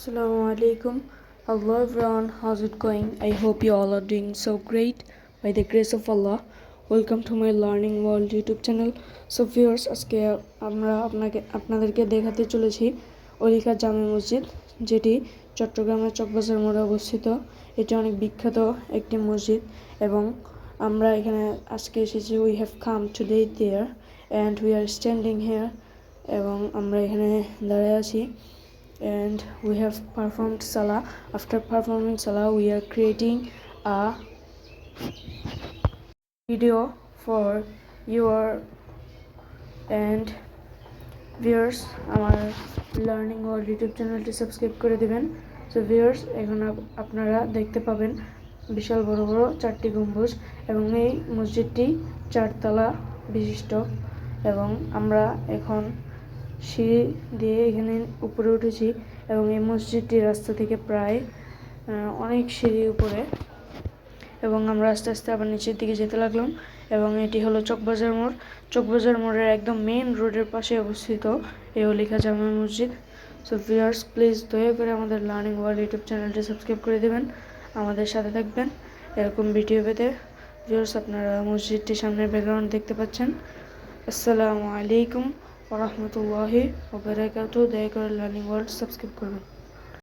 Assalamu alaikum. Hello everyone, how's it going? I hope you all are doing so great by the grace of Allah. Welcome to my Learning World YouTube channel. So viewers, আজকে আমরা আপনাদেরকে দেখাতে চলেছি অলিখা জামে মসজিদ, যেটি চট্টগ্রামের চকবাজার মোড়ে অবস্থিত। এটি অনেক বিখ্যাত একটি মসজিদ এবং আমরা এখানে আজকে এসেছি। We have come today there and we are standing here এবং আমরা এখানে দাঁড়িয়ে আছি and we have performed salah. After performing salah, we are creating a video for your and viewers. আমার লার্নিং ওয়ার্ল্ড ইউটিউব চ্যানেলটি সাবস্ক্রাইব করে দিবেন। So viewers, এখন আপনারা দেখতে পাবেন বিশাল বড় বড় চারটি গম্বুজ এবং এই মসজিদটি চারতলা বিশিষ্ট এবং আমরা এখন সিঁড়ি দিয়ে এখানে উপরে উঠেছি এবং এই মসজিদটি রাস্তা থেকে প্রায় অনেক সিঁড়ি উপরে এবং আমরা আস্তে আস্তে আবার নিচের দিকে যেতে লাগলাম এবং এটি হলো চকবাজার মোড়। চকবাজার মোড়ের একদম মেইন রোডের পাশে অবস্থিত এই অলিখা জামে মসজিদ। সো ভিউয়ার্স, প্লিজ দয়া করে আমাদের লার্নিং ওয়ার্ল্ড ইউটিউব চ্যানেলটি সাবস্ক্রাইব করে দেবেন, আমাদের সাথে থাকবেন এরকম ভিডিও পেতে। ভিউয়ার্স, আপনারা মসজিদটির সামনের ব্যাকগ্রাউন্ড দেখতে পাচ্ছেন। আসসালামু আলাইকুম ওয়া রাহমাতুল্লাহি ওয়া বারাকাতুহু। দয়া করে লার্নিং ওয়ার্ল্ড সাবস্ক্রাইব করবেন।